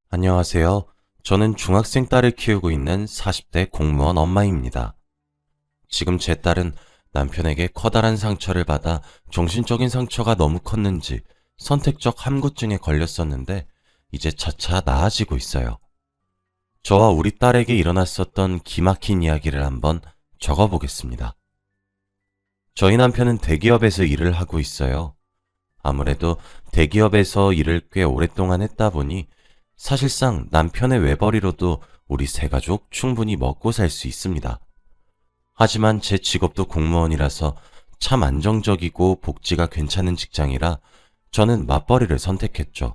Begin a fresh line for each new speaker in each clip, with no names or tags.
안녕하세요. 저는 중학생 딸을 키우고 있는 40대 공무원 엄마입니다. 지금 제 딸은 남편에게 커다란 상처를 받아 정신적인 상처가 너무 컸는지 선택적 함구증에 걸렸었는데 이제 차차 나아지고 있어요. 저와 우리 딸에게 일어났었던 기막힌 이야기를 한번 적어보겠습니다. 저희 남편은 대기업에서 일을 하고 있어요. 아무래도 대기업에서 일을 꽤 오랫동안 했다 보니 사실상 남편의 외벌이로도 우리 세 가족 충분히 먹고 살 수 있습니다. 하지만 제 직업도 공무원이라서 참 안정적이고 복지가 괜찮은 직장이라 저는 맞벌이를 선택했죠.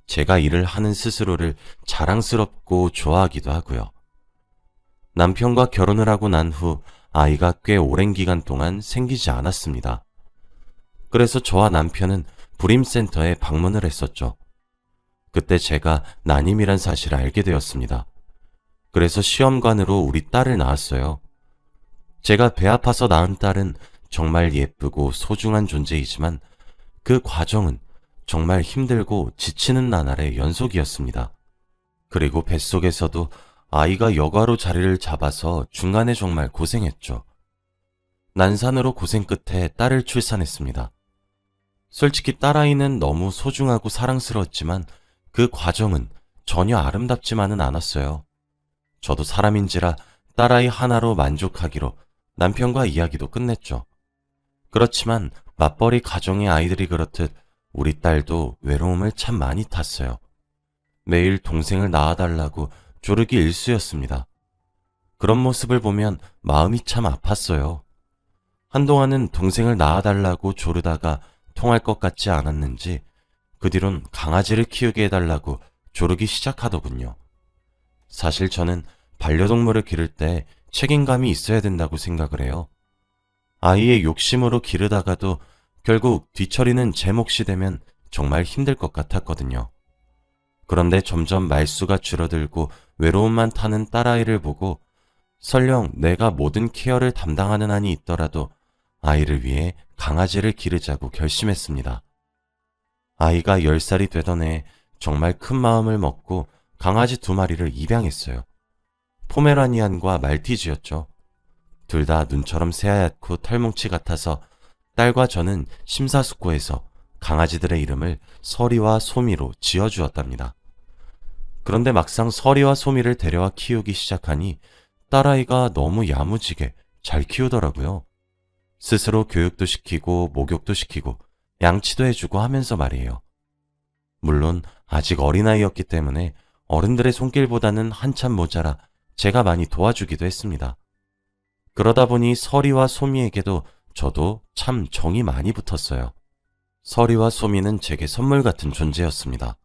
제가 일을 하는 스스로를 자랑스럽고 좋아하기도 하고요. 남편과 결혼을 하고 난 후 아이가 꽤 오랜 기간 동안 생기지 않았습니다. 그래서 저와 남편은 불임센터에 방문을 했었죠. 그때 제가 난임이란 사실을 알게 되었습니다. 그래서 시험관으로 우리 딸을 낳았어요. 제가 배 아파서 낳은 딸은 정말 예쁘고 소중한 존재이지만 그 과정은 정말 힘들고 지치는 나날의 연속이었습니다. 그리고 뱃속에서도 아이가 여과로 자리를 잡아서 중간에 정말 고생했죠. 난산으로 고생 끝에 딸을 출산했습니다. 솔직히 딸아이는 너무 소중하고 사랑스러웠지만 그 과정은 전혀 아름답지만은 않았어요. 저도 사람인지라 딸아이 하나로 만족하기로 남편과 이야기도 끝냈죠. 그렇지만 맞벌이 가정의 아이들이 그렇듯 우리 딸도 외로움을 참 많이 탔어요. 매일 동생을 낳아달라고 조르기 일쑤였습니다. 그런 모습을 보면 마음이 참 아팠어요. 한동안은 동생을 낳아달라고 조르다가 통할 것 같지 않았는지 그 뒤론 강아지를 키우게 해달라고 조르기 시작하더군요. 사실 저는 반려동물을 기를 때 책임감이 있어야 된다고 생각을 해요. 아이의 욕심으로 기르다가도 결국 뒤처리는 제 몫이 되면 정말 힘들 것 같았거든요. 그런데 점점 말수가 줄어들고 외로움만 타는 딸아이를 보고 설령 내가 모든 케어를 담당하는 한이 있더라도 아이를 위해 강아지를 기르자고 결심했습니다. 아이가 10살이 되던 해에 정말 큰 마음을 먹고 강아지 2마리를 입양했어요. 포메라니안과 말티즈였죠. 둘 다 눈처럼 새하얗고 털뭉치 같아서 딸과 저는 심사숙고해서 강아지들의 이름을 서리와 소미로 지어주었답니다. 그런데 막상 서리와 소미를 데려와 키우기 시작하니 딸아이가 너무 야무지게 잘 키우더라고요. 스스로 교육도 시키고 목욕도 시키고 양치도 해주고 하면서 말이에요. 물론 아직 어린아이였기 때문에 어른들의 손길보다는 한참 모자라 제가 많이 도와주기도 했습니다. 그러다 보니 서리와 소미에게도 저도 참 정이 많이 붙었어요. 서리와 소미는 제게 선물 같은 존재였습니다.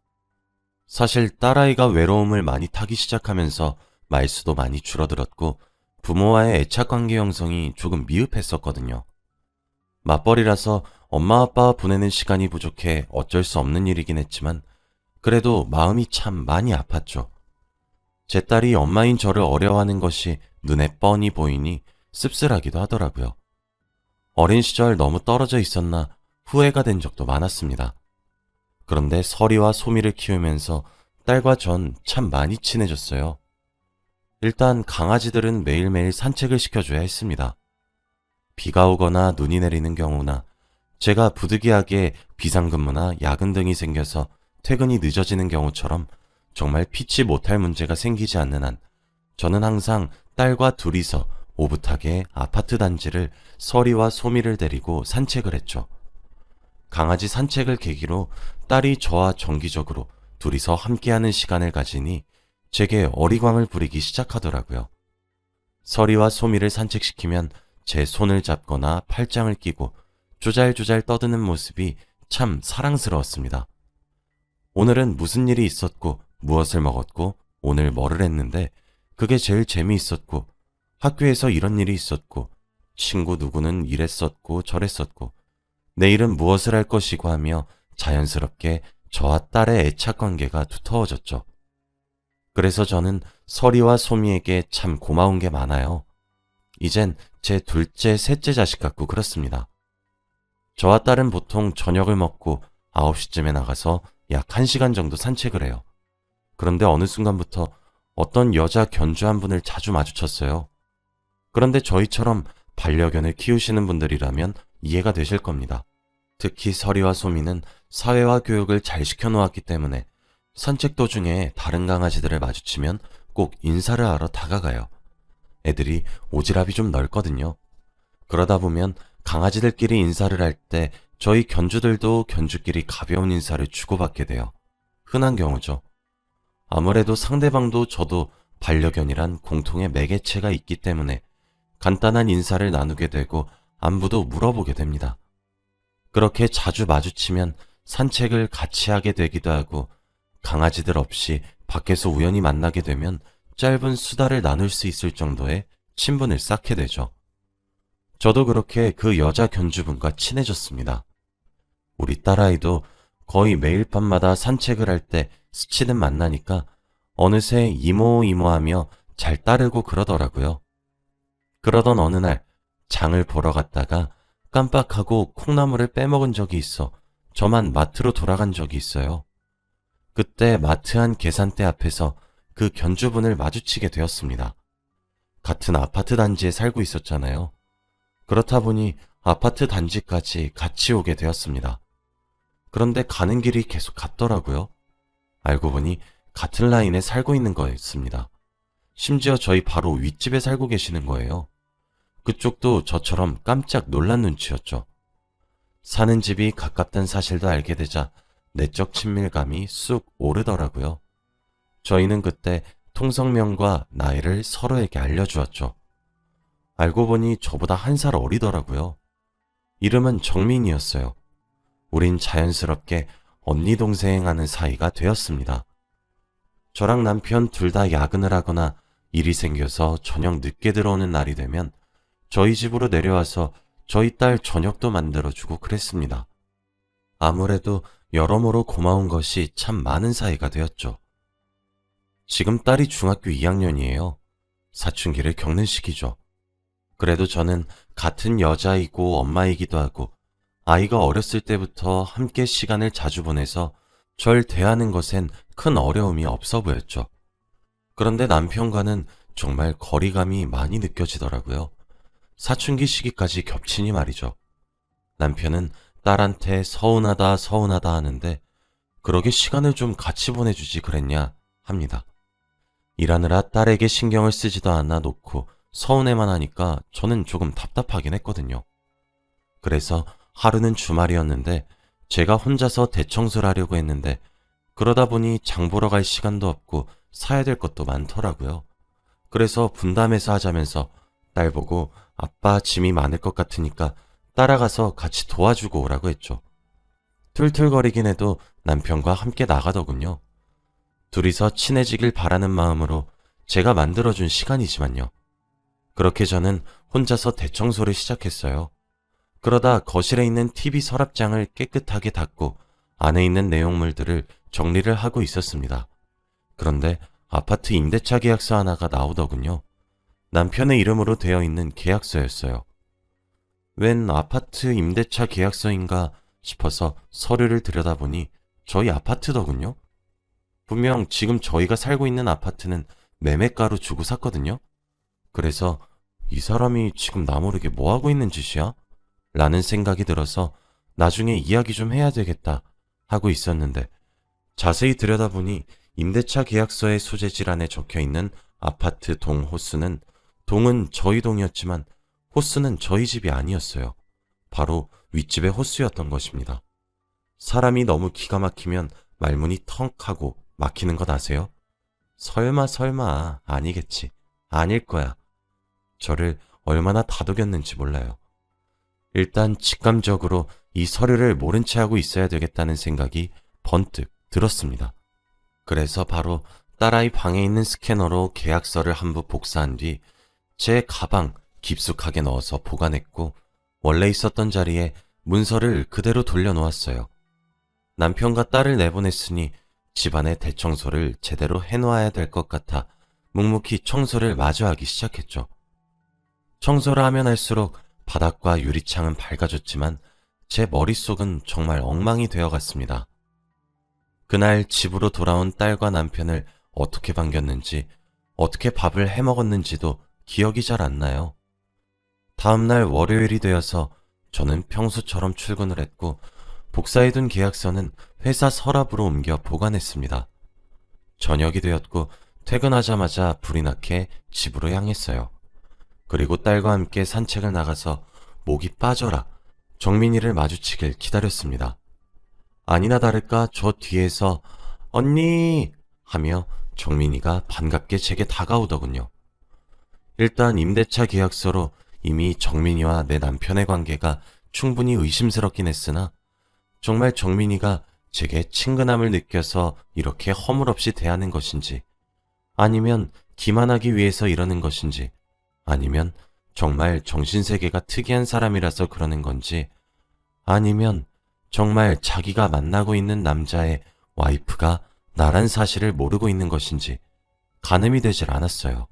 사실 딸아이가 외로움을 많이 타기 시작하면서 말수도 많이 줄어들었고 부모와의 애착관계 형성이 조금 미흡했었거든요. 맞벌이라서 엄마 아빠와 보내는 시간이 부족해 어쩔 수 없는 일이긴 했지만 그래도 마음이 참 많이 아팠죠. 제 딸이 엄마인 저를 어려워하는 것이 눈에 뻔히 보이니 씁쓸하기도 하더라고요. 어린 시절 너무 떨어져 있었나 후회가 된 적도 많았습니다. 그런데 서리와 소미를 키우면서 딸과 전 참 많이 친해졌어요. 일단 강아지들은 매일매일 산책을 시켜줘야 했습니다. 비가 오거나 눈이 내리는 경우나 제가 부득이하게 비상근무나 야근 등이 생겨서 퇴근이 늦어지는 경우처럼 정말 피치 못할 문제가 생기지 않는 한 저는 항상 딸과 둘이서 오붓하게 아파트 단지를 서리와 소미를 데리고 산책을 했죠. 강아지 산책을 계기로 딸이 저와 정기적으로 둘이서 함께하는 시간을 가지니 제게 어리광을 부리기 시작하더라고요. 서리와 소미를 산책시키면 제 손을 잡거나 팔짱을 끼고 조잘조잘 떠드는 모습이 참 사랑스러웠습니다. 오늘은 무슨 일이 있었고 무엇을 먹었고 오늘 뭐를 했는데 그게 제일 재미있었고 학교에서 이런 일이 있었고 친구 누구는 이랬었고 저랬었고 내일은 무엇을 할 것이고 하며 자연스럽게 저와 딸의 애착관계가 두터워졌죠. 그래서 저는 서리와 소미에게 참 고마운 게 많아요. 이젠 제 둘째, 셋째 자식 같고 그렇습니다. 저와 딸은 보통 저녁을 먹고 9시쯤에 나가서 약 1시간 정도 산책을 해요. 그런데 어느 순간부터 어떤 여자 견주 한 분을 자주 마주쳤어요. 그런데 저희처럼 반려견을 키우시는 분들이라면 이해가 되실 겁니다. 특히 서리와 소미는 사회화 교육을 잘 시켜놓았기 때문에 산책 도중에 다른 강아지들을 마주치면 꼭 인사를 하러 다가가요. 애들이 오지랖이 좀 넓거든요. 그러다 보면 강아지들끼리 인사를 할 때 저희 견주들도 견주끼리 가벼운 인사를 주고받게 돼요. 흔한 경우죠. 아무래도 상대방도 저도 반려견이란 공통의 매개체가 있기 때문에 간단한 인사를 나누게 되고 안부도 물어보게 됩니다. 그렇게 자주 마주치면 산책을 같이 하게 되기도 하고 강아지들 없이 밖에서 우연히 만나게 되면 짧은 수다를 나눌 수 있을 정도의 친분을 쌓게 되죠. 저도 그렇게 그 여자 견주분과 친해졌습니다. 우리 딸아이도 거의 매일 밤마다 산책을 할 때 스치듯 만나니까 어느새 이모 이모하며 잘 따르고 그러더라고요. 그러던 어느 날 장을 보러 갔다가 깜빡하고 콩나물을 빼먹은 적이 있어 저만 마트로 돌아간 적이 있어요. 그때 마트 안 계산대 앞에서 그 견주분을 마주치게 되었습니다. 같은 아파트 단지에 살고 있었잖아요. 그렇다 보니 아파트 단지까지 같이 오게 되었습니다. 그런데 가는 길이 계속 같더라고요. 알고 보니 같은 라인에 살고 있는 거였습니다. 심지어 저희 바로 윗집에 살고 계시는 거예요. 그쪽도 저처럼 깜짝 놀란 눈치였죠. 사는 집이 가깝다는 사실도 알게 되자 내적 친밀감이 쑥 오르더라고요. 저희는 그때 통성명과 나이를 서로에게 알려주었죠. 알고 보니 저보다 한 살 어리더라고요. 이름은 정민이었어요. 우린 자연스럽게 언니 동생 하는 사이가 되었습니다. 저랑 남편 둘 다 야근을 하거나 일이 생겨서 저녁 늦게 들어오는 날이 되면 저희 집으로 내려와서 저희 딸 저녁도 만들어주고 그랬습니다. 아무래도 여러모로 고마운 것이 참 많은 사이가 되었죠. 지금 딸이 중학교 2학년이에요. 사춘기를 겪는 시기죠. 그래도 저는 같은 여자이고 엄마이기도 하고 아이가 어렸을 때부터 함께 시간을 자주 보내서 절 대하는 것엔 큰 어려움이 없어 보였죠. 그런데 남편과는 정말 거리감이 많이 느껴지더라고요. 사춘기 시기까지 겹치니 말이죠. 남편은 딸한테 서운하다 서운하다 하는데 그러게 시간을 좀 같이 보내주지 그랬냐 합니다. 일하느라 딸에게 신경을 쓰지도 않아 놓고 서운해만 하니까 저는 조금 답답하긴 했거든요. 그래서 하루는 주말이었는데 제가 혼자서 대청소를 하려고 했는데 그러다 보니 장 보러 갈 시간도 없고 사야 될 것도 많더라고요. 그래서 분담해서 하자면서 딸 보고 아빠 짐이 많을 것 같으니까 따라가서 같이 도와주고 오라고 했죠. 툴툴거리긴 해도 남편과 함께 나가더군요. 둘이서 친해지길 바라는 마음으로 제가 만들어준 시간이지만요. 그렇게 저는 혼자서 대청소를 시작했어요. 그러다 거실에 있는 TV 서랍장을 깨끗하게 닦고 안에 있는 내용물들을 정리를 하고 있었습니다. 그런데 아파트 임대차 계약서 하나가 나오더군요. 남편의 이름으로 되어 있는 계약서였어요. 웬 아파트 임대차 계약서인가 싶어서 서류를 들여다보니 저희 아파트더군요. 분명 지금 저희가 살고 있는 아파트는 매매가로 주고 샀거든요. 그래서 이 사람이 지금 나 모르게 뭐 하고 있는 짓이야? 라는 생각이 들어서 나중에 이야기 좀 해야 되겠다 하고 있었는데 자세히 들여다보니 임대차 계약서의 소재 질안에 적혀있는 아파트 동 호수는 동은 저희 동이었지만 호수는 저희 집이 아니었어요. 바로 윗집의 호수였던 것입니다. 사람이 너무 기가 막히면 말문이 턱 하고 막히는 것 아세요? 설마 아니겠지. 아닐 거야. 저를 얼마나 다독였는지 몰라요. 일단 직감적으로 이 서류를 모른 채 하고 있어야 되겠다는 생각이 번뜩 들었습니다. 그래서 바로 딸아이 방에 있는 스캐너로 계약서를 한 부 복사한 뒤 제 가방 깊숙하게 넣어서 보관했고 원래 있었던 자리에 문서를 그대로 돌려놓았어요. 남편과 딸을 내보냈으니 집안의 대청소를 제대로 해놓아야 될 것 같아 묵묵히 청소를 마저 하기 시작했죠. 청소를 하면 할수록 바닥과 유리창은 밝아졌지만 제 머릿속은 정말 엉망이 되어갔습니다. 그날 집으로 돌아온 딸과 남편을 어떻게 반겼는지, 어떻게 밥을 해 먹었는지도 기억이 잘 안 나요. 다음날 월요일이 되어서 저는 평소처럼 출근을 했고, 복사해둔 계약서는 회사 서랍으로 옮겨 보관했습니다. 저녁이 되었고 퇴근하자마자 불이 나게 집으로 향했어요. 그리고 딸과 함께 산책을 나가서 목이 빠져라 정민이를 마주치길 기다렸습니다. 아니나 다를까 저 뒤에서 언니 하며 정민이가 반갑게 제게 다가오더군요. 일단 임대차 계약서로 이미 정민이와 내 남편의 관계가 충분히 의심스럽긴 했으나 정말 정민이가 제게 친근함을 느껴서 이렇게 허물없이 대하는 것인지, 아니면 기만하기 위해서 이러는 것인지, 아니면 정말 정신세계가 특이한 사람이라서 그러는 건지, 아니면 정말 자기가 만나고 있는 남자의 와이프가 나란 사실을 모르고 있는 것인지 가늠이 되질 않았어요.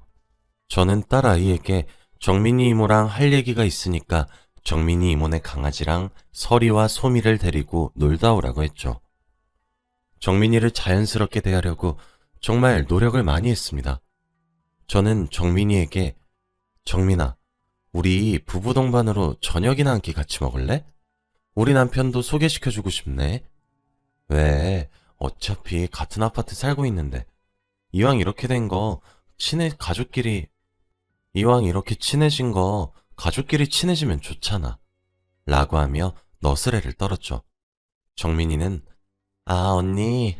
저는 딸아이에게 정민이 이모랑 할 얘기가 있으니까 정민이 이모네 강아지랑 서리와 소미를 데리고 놀다 오라고 했죠. 정민이를 자연스럽게 대하려고 정말 노력을 많이 했습니다. 저는 정민이에게 정민아, 우리 부부 동반으로 저녁이나 한 끼 같이 먹을래? 우리 남편도 소개시켜주고 싶네. 왜? 어차피 같은 아파트 살고 있는데. 이왕 이렇게 된 거 가족끼리 이왕 이렇게 친해진 거 가족끼리 친해지면 좋잖아. 라고 하며 너스레를 떨었죠. 정민이는 언니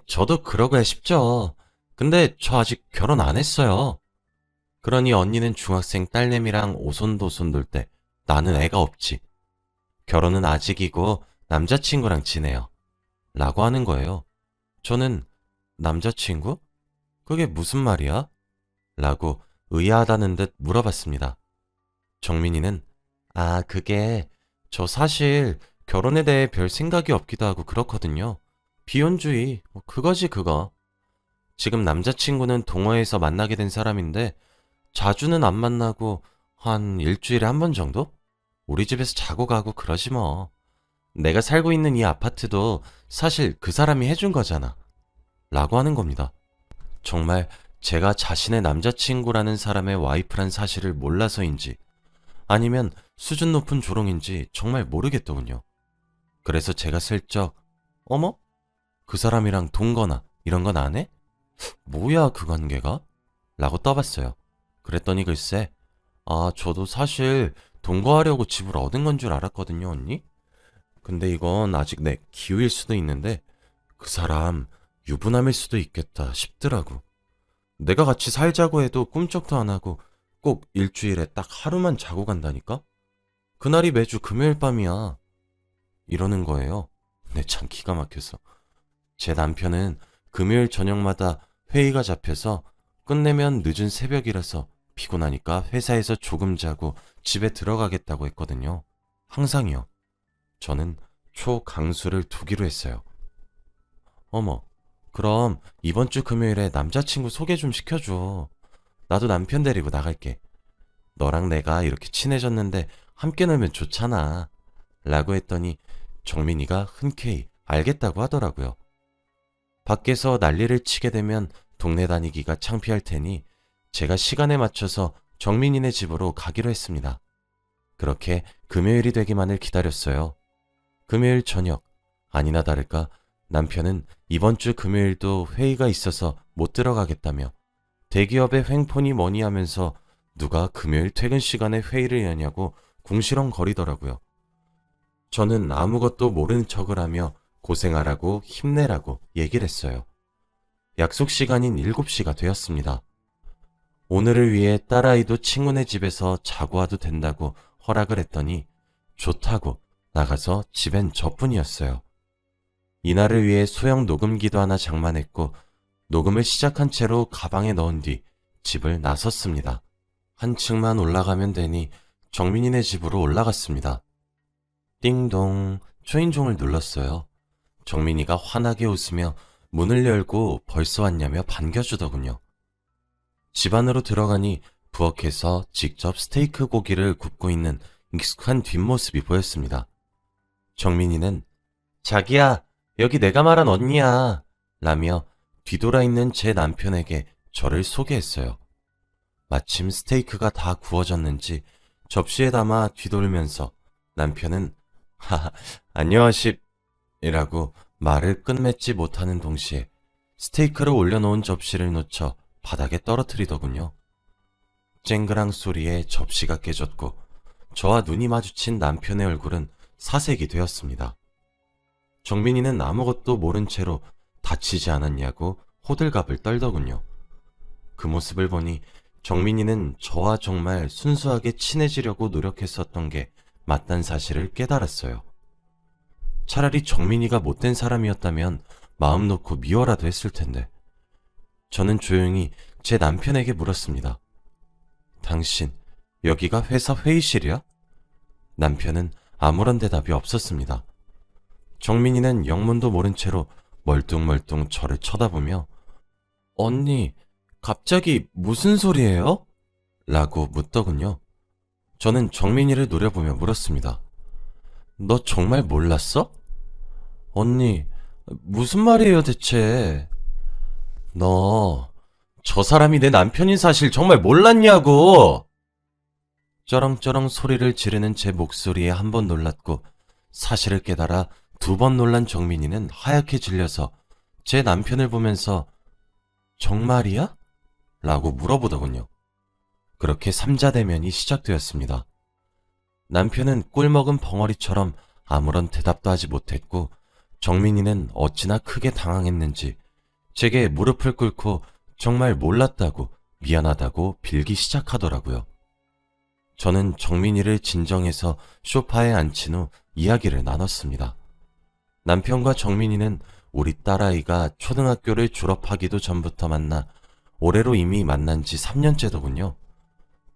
저도 그러고야 싶죠. 근데 저 아직 결혼 안 했어요. 그러니 언니는 중학생 딸내미랑 오손도손 놀 때 나는 애가 없지. 결혼은 아직이고 남자친구랑 지내요. 라고 하는 거예요. 저는 남자친구? 그게 무슨 말이야? 라고 의아하다는 듯 물어봤습니다. 정민이는 그게 저 사실 결혼에 대해 별 생각이 없기도 하고 그렇거든요. 비혼주의, 그거지 그거. 지금 남자친구는 동호회에서 만나게 된 사람인데 자주는 안 만나고 한 일주일에 한 번 정도? 우리 집에서 자고 가고 그러지 뭐. 내가 살고 있는 이 아파트도 사실 그 사람이 해준 거잖아. 라고 하는 겁니다. 정말 제가 자신의 남자친구라는 사람의 와이프란 사실을 몰라서인지 아니면 수준 높은 조롱인지 정말 모르겠더군요. 그래서 제가 슬쩍 어머? 그 사람이랑 동거나 이런 건 안 해? 뭐야 그 관계가? 라고 떠봤어요. 그랬더니 글쎄 저도 사실 동거하려고 집을 얻은 건 줄 알았거든요 언니? 근데 이건 아직 내 기우일 수도 있는데 그 사람 유부남일 수도 있겠다 싶더라고. 내가 같이 살자고 해도 꿈쩍도 안 하고 꼭 일주일에 딱 하루만 자고 간다니까? 그날이 매주 금요일 밤이야. 이러는 거예요. 네, 참 기가 막혀서. 제 남편은 금요일 저녁마다 회의가 잡혀서 끝내면 늦은 새벽이라서 피곤하니까 회사에서 조금 자고 집에 들어가겠다고 했거든요. 항상이요. 저는 초강수를 두기로 했어요. 어머, 그럼 이번 주 금요일에 남자친구 소개 좀 시켜줘. 나도 남편 데리고 나갈게. 너랑 내가 이렇게 친해졌는데 함께 놀면 좋잖아. 라고 했더니 정민이가 흔쾌히 알겠다고 하더라고요. 밖에서 난리를 치게 되면 동네 다니기가 창피할 테니 제가 시간에 맞춰서 정민이네 집으로 가기로 했습니다. 그렇게 금요일이 되기만을 기다렸어요. 금요일 저녁, 아니나 다를까 남편은 이번 주 금요일도 회의가 있어서 못 들어가겠다며 대기업의 횡포니 뭐니 하면서 누가 금요일 퇴근 시간에 회의를 여냐고 궁시렁거리더라고요. 저는 아무것도 모르는 척을 하며 고생하라고 힘내라고 얘기를 했어요. 약속 시간인 7시가 되었습니다. 오늘을 위해 딸아이도 친구네 집에서 자고 와도 된다고 허락을 했더니 좋다고 나가서 집엔 저뿐이었어요. 이날을 위해 소형 녹음기도 하나 장만했고 녹음을 시작한 채로 가방에 넣은 뒤 집을 나섰습니다. 한층만 올라가면 되니 정민이네 집으로 올라갔습니다. 띵동 초인종을 눌렀어요. 정민이가 환하게 웃으며 문을 열고 벌써 왔냐며 반겨주더군요. 집 안으로 들어가니 부엌에서 직접 스테이크 고기를 굽고 있는 익숙한 뒷모습이 보였습니다. 정민이는 자기야, 여기 내가 말한 언니야. 라며 뒤돌아 있는 제 남편에게 저를 소개했어요. 마침 스테이크가 다 구워졌는지 접시에 담아 뒤돌면서 남편은 하하, 안녕하십이라고 말을 끝맺지 못하는 동시에 스테이크를 올려놓은 접시를 놓쳐 바닥에 떨어뜨리더군요. 쨍그랑 소리에 접시가 깨졌고 저와 눈이 마주친 남편의 얼굴은 사색이 되었습니다. 정민이는 아무것도 모른 채로 다치지 않았냐고 호들갑을 떨더군요. 그 모습을 보니 정민이는 저와 정말 순수하게 친해지려고 노력했었던 게 맞단 사실을 깨달았어요. 차라리 정민이가 못된 사람이었다면 마음 놓고 미워라도 했을 텐데. 저는 조용히 제 남편에게 물었습니다. 당신, 여기가 회사 회의실이야? 남편은 아무런 대답이 없었습니다. 정민이는 영문도 모른 채로 멀뚱멀뚱 저를 쳐다보며 언니, 갑자기 무슨 소리예요? 라고 묻더군요. 저는 정민이를 노려보며 물었습니다. 너 정말 몰랐어? 언니, 무슨 말이에요 대체? 너, 저 사람이 내 남편인 사실 정말 몰랐냐고! 쩌렁쩌렁 소리를 지르는 제 목소리에 한 번 놀랐고 사실을 깨달아 두 번 놀란 정민이는 하얗게 질려서 제 남편을 보면서 정말이야? 라고 물어보더군요. 그렇게 삼자대면이 시작되었습니다. 남편은 꿀먹은 벙어리처럼 아무런 대답도 하지 못했고 정민이는 어찌나 크게 당황했는지 제게 무릎을 꿇고 정말 몰랐다고 미안하다고 빌기 시작하더라고요. 저는 정민이를 진정해서 소파에 앉힌 후 이야기를 나눴습니다. 남편과 정민이는 우리 딸아이가 초등학교를 졸업하기도 전부터 만나 올해로 이미 만난 지 3년째더군요.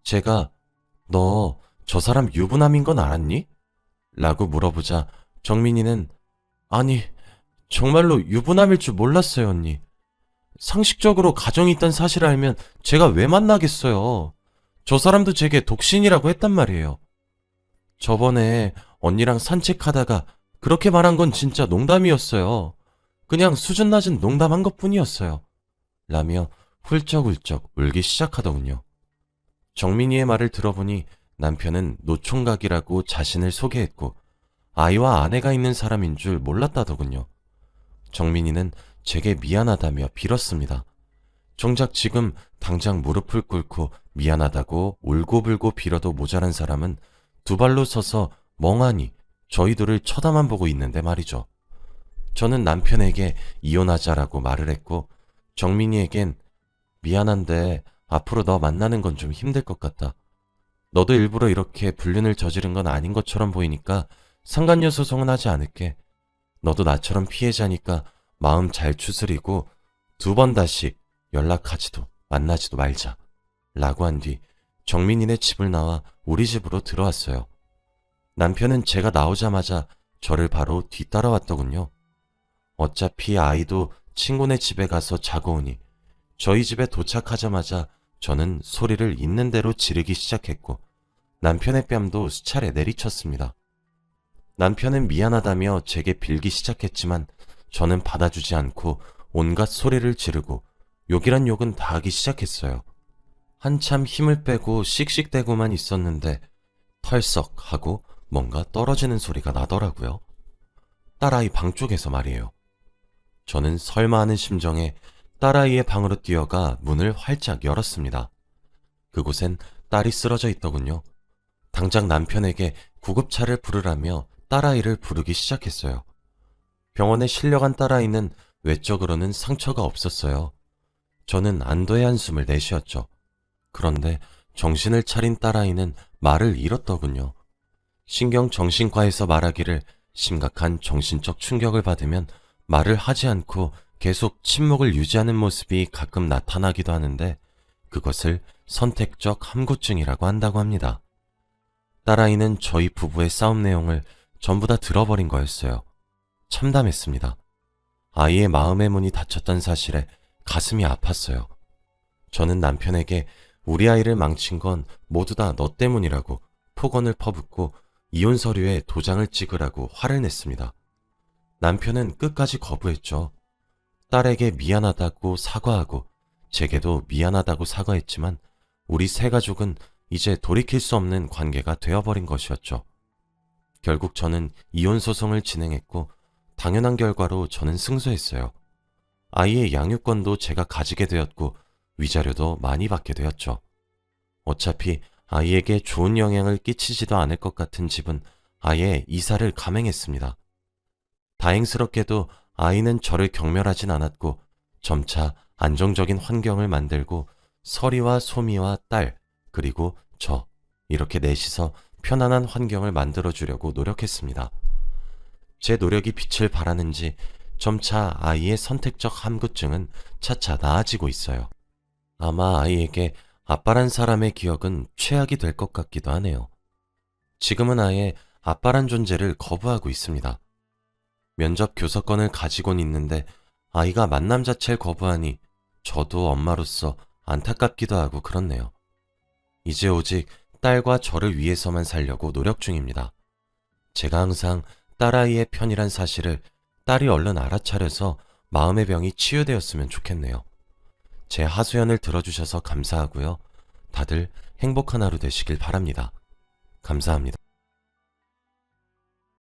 제가 너 저 사람 유부남인 건 알았니? 라고 물어보자 정민이는 아니 정말로 유부남일 줄 몰랐어요 언니. 상식적으로 가정이 있다는 사실을 알면 제가 왜 만나겠어요. 저 사람도 제게 독신이라고 했단 말이에요. 저번에 언니랑 산책하다가 그렇게 말한 건 진짜 농담이었어요. 그냥 수준 낮은 농담한 것뿐이었어요. 라며 훌쩍훌쩍 울기 시작하더군요. 정민이의 말을 들어보니 남편은 노총각이라고 자신을 소개했고 아이와 아내가 있는 사람인 줄 몰랐다더군요. 정민이는 제게 미안하다며 빌었습니다. 정작 지금 당장 무릎을 꿇고 미안하다고 울고불고 빌어도 모자란 사람은 두 발로 서서 멍하니 저희들을 쳐다만 보고 있는데 말이죠. 저는 남편에게 이혼하자라고 말을 했고 정민이에겐 미안한데 앞으로 너 만나는 건 좀 힘들 것 같다. 너도 일부러 이렇게 불륜을 저지른 건 아닌 것처럼 보이니까 상간녀 소송은 하지 않을게. 너도 나처럼 피해자니까 마음 잘 추스리고 두 번 다시 연락하지도 만나지도 말자. 라고 한 뒤 정민이네 집을 나와 우리 집으로 들어왔어요. 남편은 제가 나오자마자 저를 바로 뒤따라왔더군요. 어차피 아이도 친구네 집에 가서 자고 오니 저희 집에 도착하자마자 저는 소리를 있는 대로 지르기 시작했고 남편의 뺨도 수차례 내리쳤습니다. 남편은 미안하다며 제게 빌기 시작했지만 저는 받아주지 않고 온갖 소리를 지르고 욕이란 욕은 다 하기 시작했어요. 한참 힘을 빼고 씩씩대고만 있었는데 털썩 하고 뭔가 떨어지는 소리가 나더라고요. 딸아이 방 쪽에서 말이에요. 저는 설마 하는 심정에 딸아이의 방으로 뛰어가 문을 활짝 열었습니다. 그곳엔 딸이 쓰러져 있더군요. 당장 남편에게 구급차를 부르라며 딸아이를 부르기 시작했어요. 병원에 실려간 딸아이는 외적으로는 상처가 없었어요. 저는 안도의 한숨을 내쉬었죠. 그런데 정신을 차린 딸아이는 말을 잃었더군요. 신경정신과에서 말하기를 심각한 정신적 충격을 받으면 말을 하지 않고 계속 침묵을 유지하는 모습이 가끔 나타나기도 하는데 그것을 선택적 함구증이라고 한다고 합니다. 딸아이는 저희 부부의 싸움 내용을 전부 다 들어버린 거였어요. 참담했습니다. 아이의 마음의 문이 닫혔던 사실에 가슴이 아팠어요. 저는 남편에게 우리 아이를 망친 건 모두 다 너 때문이라고 폭언을 퍼붓고 이혼 서류에 도장을 찍으라고 화를 냈습니다. 남편은 끝까지 거부했죠. 딸에게 미안하다고 사과하고 제게도 미안하다고 사과했지만 우리 세 가족은 이제 돌이킬 수 없는 관계가 되어버린 것이었죠. 결국 저는 이혼 소송을 진행했고 당연한 결과로 저는 승소했어요. 아이의 양육권도 제가 가지게 되었고 위자료도 많이 받게 되었죠. 어차피 아이에게 좋은 영향을 끼치지도 않을 것 같은 집은 아예 이사를 감행했습니다. 다행스럽게도 아이는 저를 경멸하진 않았고 점차 안정적인 환경을 만들고 서리와 소미와 딸, 그리고 저, 이렇게 넷이서 편안한 환경을 만들어주려고 노력했습니다. 제 노력이 빛을 발하는지 점차 아이의 선택적 함구증은 차차 나아지고 있어요. 아마 아이에게 아빠란 사람의 기억은 최악이 될 것 같기도 하네요. 지금은 아예 아빠란 존재를 거부하고 있습니다. 면접 교섭권을 가지곤 있는데 아이가 만남 자체를 거부하니 저도 엄마로서 안타깝기도 하고 그렇네요. 이제 오직 딸과 저를 위해서만 살려고 노력 중입니다. 제가 항상 딸아이의 편이란 사실을 딸이 얼른 알아차려서 마음의 병이 치유되었으면 좋겠네요. 제 하소연을 들어주셔서 감사하고요. 다들 행복한 하루 되시길 바랍니다. 감사합니다.